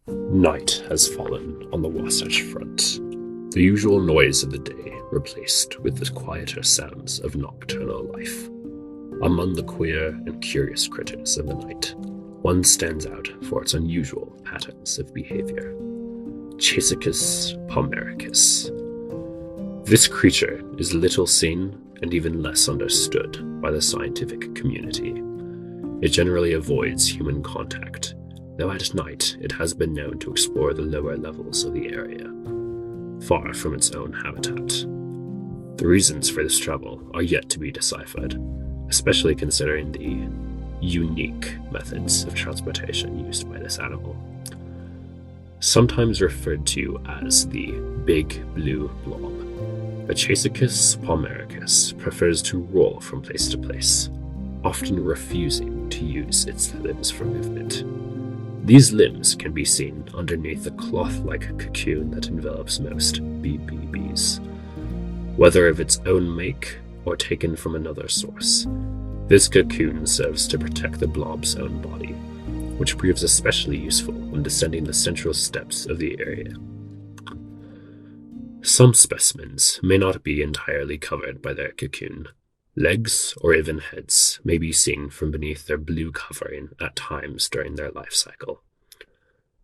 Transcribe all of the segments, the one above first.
Night has fallen on the Wasatch Front, the usual noise of the day replaced with the quieter sounds of nocturnal life. Among the queer and curious critters of the night, one stands out for its unusual patterns of behavior. Chasicus palmericus. This creature is little seen and even less understood by the scientific community. It generally avoids human contact, though at night it has been known to explore the lower levels of the area, far from its own habitat. The reasons for this travel are yet to be deciphered, especially considering the unique methods of transportation used by this animal. Sometimes referred to as the Big Blue Blob, the Chasicus palmericus prefers to roll from place to place, often refusing to use its limbs for movement. These limbs can be seen underneath the cloth-like cocoon that envelops most BBBs. Whether of its own make or taken from another source, this cocoon serves to protect the blob's own body, which proves especially useful when descending the central steps of the area. Some specimens may not be entirely covered by their cocoon. Legs or even heads may be seen from beneath their blue covering at times during their life cycle.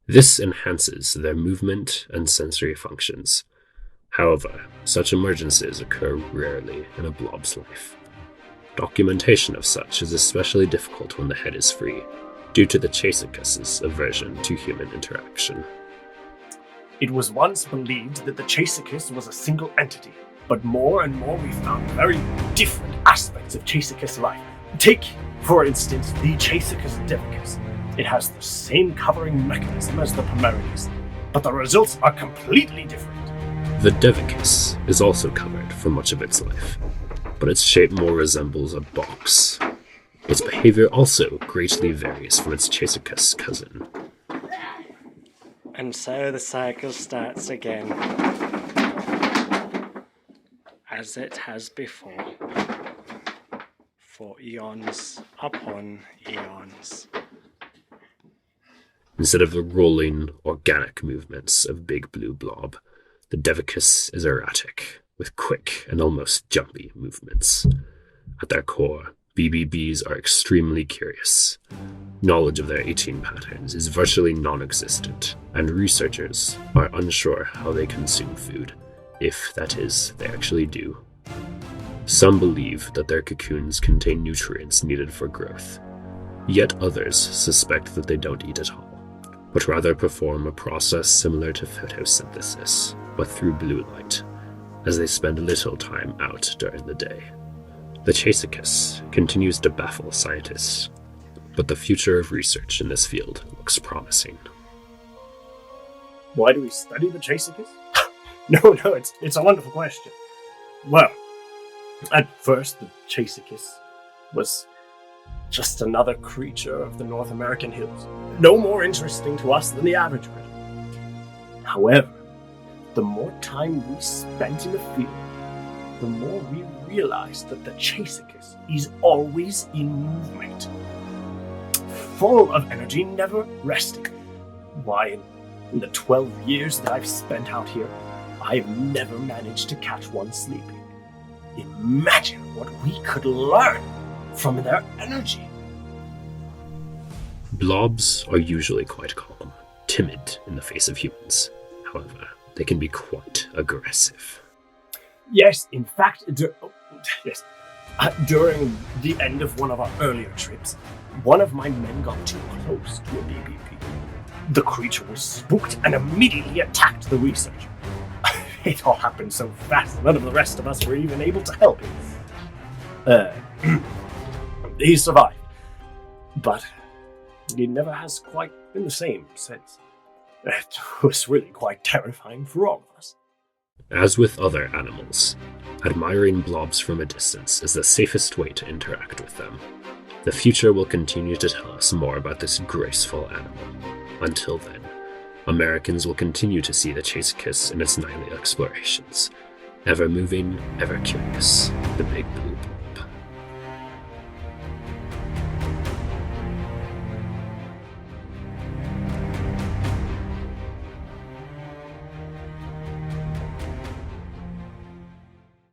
This enhances their movement and sensory functions. However, such emergences occur rarely in a blob's life. Documentation of such is especially difficult when the head is free, due to the Chasicus's aversion to human interaction. It was once believed that the Chasicus was a single entity, but more and more we found very different aspects of Chasicus life. Take, for instance, the Chasicus devicus. It has the same covering mechanism as the Palmericus, but the results are completely different. The devicus is also covered for much of its life, but its shape more resembles a box. Its behavior also greatly varies from its Chasicus cousin. And so the cycle starts again, as it has before, for eons upon eons. Instead of the rolling, organic movements of Big Blue Blob, the devicus is erratic, with quick and almost jumpy movements. At their core, BBBs are extremely curious. Knowledge of their eating patterns is virtually non-existent, and researchers are unsure how they consume food, if, that is, they actually do. Some believe that their cocoons contain nutrients needed for growth, yet others suspect that they don't eat at all, but rather perform a process similar to photosynthesis, but through blue light, as they spend little time out during the day. The Chasicus continues to baffle scientists, but the future of research in this field looks promising. Why do we study the Chasicus? No, it's a wonderful question. Well, at first the Chasicus was just another creature of the North American hills, no more interesting to us than the average critter. However, the more time we spent in the field, the more we realized that the Chasicus is always in movement, full of energy, never resting. Why, in the 12 years that I've spent out here, I've never managed to catch one sleeping. Imagine what we could learn from their energy. Blobs are usually quite calm, timid in the face of humans. However, they can be quite aggressive. Yes, in fact, during the end of one of our earlier trips, one of my men got too close to a BBB. The creature was spooked and immediately attacked the researcher. It all happened so fast, none of the rest of us were even able to help him. He survived, but it never has quite been the same since. It was really quite terrifying for all of us. As with other animals, admiring blobs from a distance is the safest way to interact with them. The future will continue to tell us more about this graceful animal. Until then, Americans will continue to see the Chasicus in its nightly explorations, ever moving, ever curious, the Big Blue Blob.